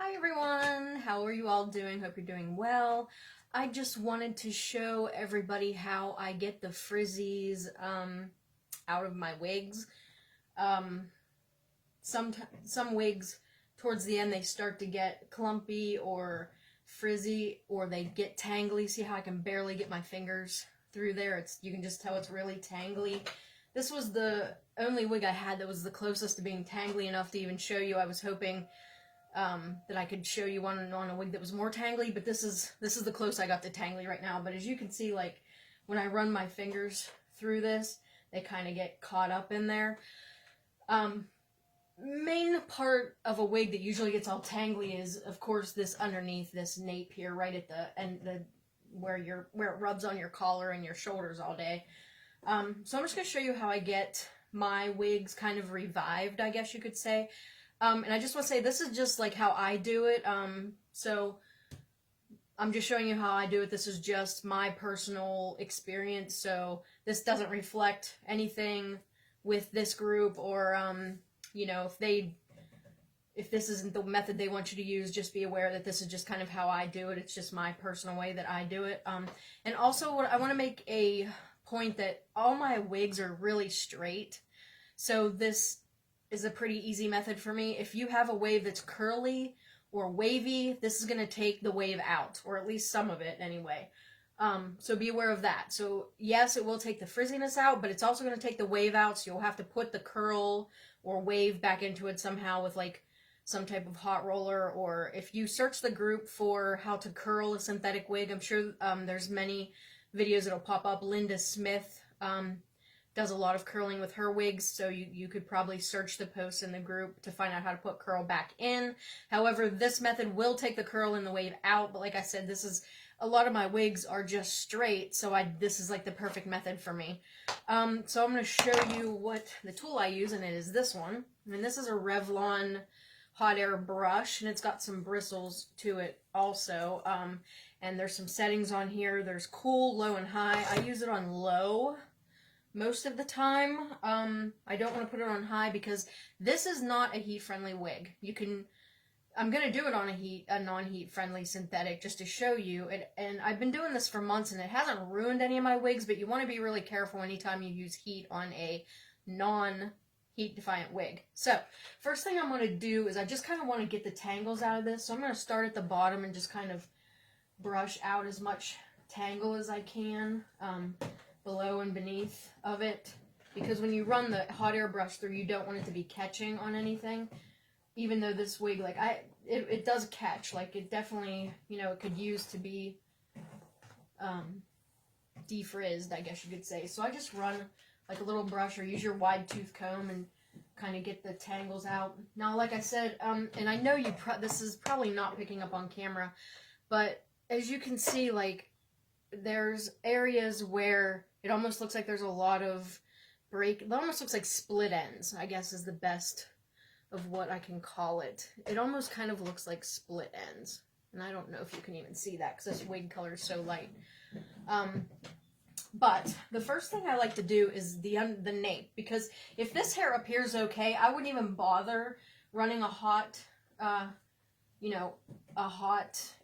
Hi everyone, how are you all doing? Hope you're doing well. I just wanted to show everybody how I get the frizzies out of my wigs. Um, some wigs towards the end they start to get clumpy or frizzy or they get tangly. See how I can barely get my fingers through there? You can just tell it's really tangly. This was the only wig I had that was the closest to being tangly enough to even show you. I was hoping that I could show you one on a wig that was more tangly, but this is the close I got to tangly right now. But as you can see, like when I run my fingers through this, they kind of get caught up in there. Main part of a wig that usually gets all tangly is, of course, this underneath, this nape here, right at the end, where it rubs on your collar and your shoulders all day. So I'm just gonna show you how I get my wigs kind of revived, I guess you could say. And I just want to say this is just like how I do it. So I'm just showing you how I do it. This is just my personal experience. So this doesn't reflect anything with this group or, you know, if this isn't the method they want you to use, just be aware that this is just kind of how I do it. It's just my personal way that I do it. And also I want to make a point that all my wigs are really straight. So this is a pretty easy method for me. If you have a wave that's curly or wavy, this is going to take the wave out, or at least some of it anyway. So be aware of that. So yes, it will take the frizziness out, but it's also going to take the wave out, so you'll have to put the curl or wave back into it somehow with like some type of hot roller, or if you search the group for how to curl a synthetic wig, I'm sure there's many videos that'll pop up. Linda Smith does a lot of curling with her wigs, so you could probably search the posts in the group to find out how to put curl back in. However, this method will take the curl and the wave out, but like I said, a lot of my wigs are just straight, so this is like the perfect method for me. So I'm going to show you what the tool I use, and it is this one. And this is a Revlon hot air brush, and it's got some bristles to it also. And there's some settings on here. There's cool, low, and high. I use it on low most of the time. I don't want to put it on high because this is not a heat-friendly wig. I'm going to do it on a non-heat friendly synthetic just to show you. And I've been doing this for months and it hasn't ruined any of my wigs, but you want to be really careful anytime you use heat on a non-heat defiant wig. So, first thing I'm going to do is I just kind of want to get the tangles out of this. So I'm going to start at the bottom and just kind of brush out as much tangle as I can. Below and beneath of it, because when you run the hot air brush through, you don't want it to be catching on anything. Even though this wig, like it does catch, like it definitely, you know, it could use to be defrizzed, I guess you could say. So I just run like a little brush or use your wide tooth comb and kind of get the tangles out. Now, like I said, and I know this is probably not picking up on camera, but as you can see, like there's areas where it almost looks like there's a lot of it almost looks like split ends, I guess is the best of what I can call it. It almost kind of looks like split ends. And I don't know if you can even see that because this wig color is so light. But the first thing I like to do is the nape, because if this hair appears okay, I wouldn't even bother running a hot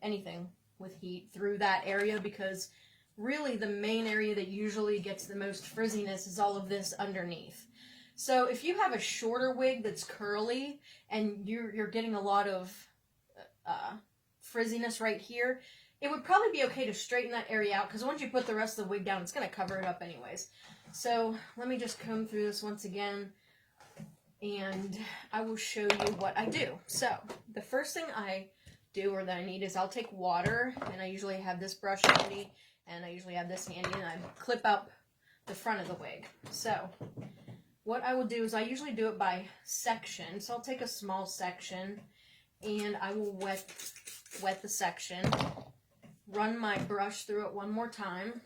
anything with heat through that area, because really the main area that usually gets the most frizziness is all of this underneath. So if you have a shorter wig that's curly and you're getting a lot of frizziness right here, it would probably be okay to straighten that area out, because once you put the rest of the wig down, it's going to cover it up anyways. So let me just comb through this once again, and I will show you what I do. So the first thing I do, or that I need, is I'll take water, and I usually have this brush handy, and I usually have this handy, and I clip up the front of the wig. So what I will do is I usually do it by section. So I'll take a small section and I will wet the section, run my brush through it one more time,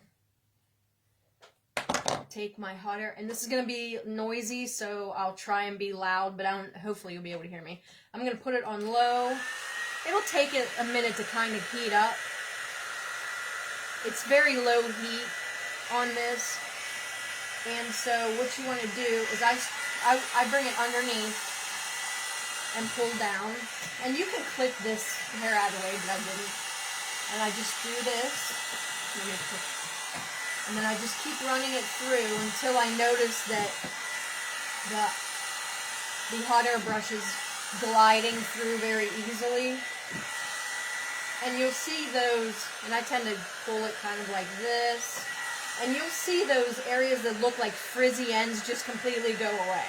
take my hot air, and this is going to be noisy, so I'll try and be loud, but hopefully you'll be able to hear me. I'm going to put it on low. It'll take it a minute to kind of heat up. It's very low heat on this. And so what you want to do is I bring it underneath, and pull down. And you can clip this hair out of the way, but I didn't. And I just do this. And then I just keep running it through until I notice that the hot air brush is gliding through very easily. And you'll see those, and I tend to pull it kind of like this, and you'll see those areas that look like frizzy ends just completely go away.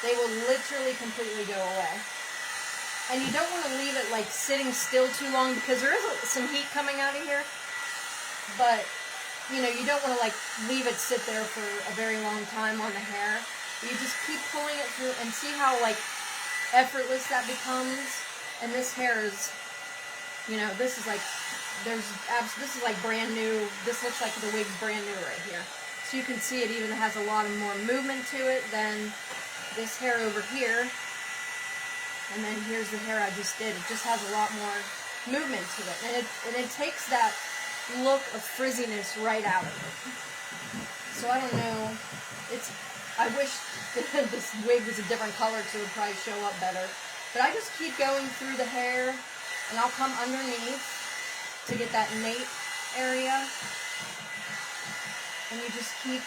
They will literally completely go away. And you don't want to leave it like sitting still too long because there is some heat coming out of here. But, you know, you don't want to like leave it sit there for a very long time on the hair. You just keep pulling it through and see how like effortless that becomes. And this hair is, you know, this is like, this is like brand new. This looks like the wig's brand new right here. So you can see it even has a lot of more movement to it than this hair over here. And then here's the hair I just did. It just has a lot more movement to it. And it takes that look of frizziness right out of it. So I don't know. I wish this wig was a different color so it would probably show up better. But I just keep going through the hair. And I'll come underneath to get that nape area. And you just keep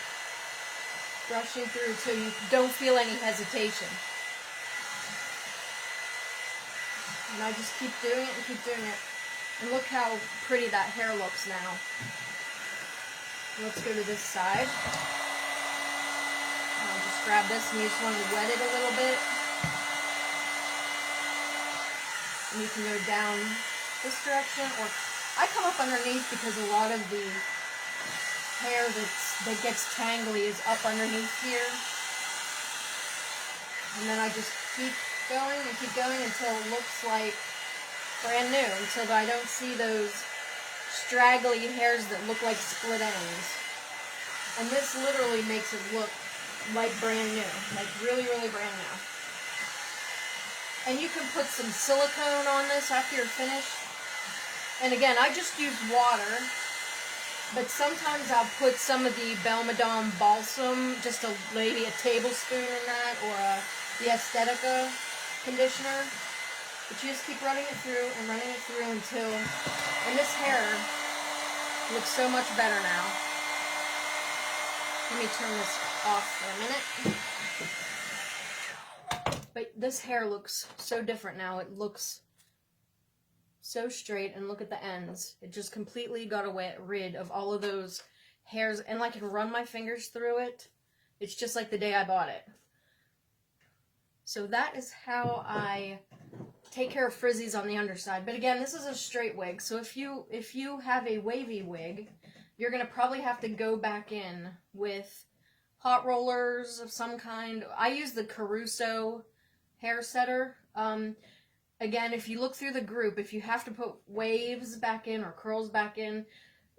brushing through until you don't feel any hesitation. And I just keep doing it and keep doing it. And look how pretty that hair looks now. Let's go to this side. I'll just grab this and you just want to wet it a little bit. And you can go down this direction, or I come up underneath because a lot of the hair that gets tangly is up underneath here. And then I just keep going until it looks like brand new, until I don't see those straggly hairs that look like split ends. And this literally makes it look like brand new, like really, really brand new. And you can put some silicone on this after you're finished. And again, I just use water, but sometimes I'll put some of the Belmadonna balsam, just maybe a tablespoon in that, or the Aesthetica conditioner. But you just keep running it through until, and this hair looks so much better now. Let me turn this off for a minute. But this hair looks so different now. It looks so straight, and look at the ends. It just completely got rid of all of those hairs, and I can run my fingers through it. It's just like the day I bought it. So that is how I take care of frizzies on the underside. But again, this is a straight wig, so if you have a wavy wig, you're going to probably have to go back in with hot rollers of some kind. I use the Caruso hair setter. Again, if you look through the group, if you have to put waves back in or curls back in,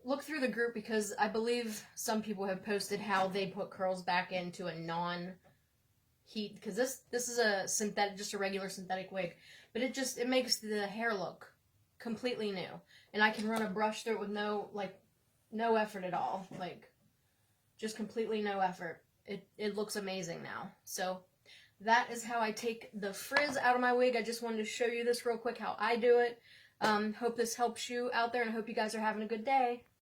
look through the group, because I believe some people have posted how they put curls back into a non-heat, because this is a synthetic, just a regular synthetic wig, but it makes the hair look completely new. And I can run a brush through it with no effort at all, like just completely no effort. It looks amazing now. So that is how I take the frizz out of my wig. I just wanted to show you this real quick, how I do it. Hope this helps you out there, and I hope you guys are having a good day.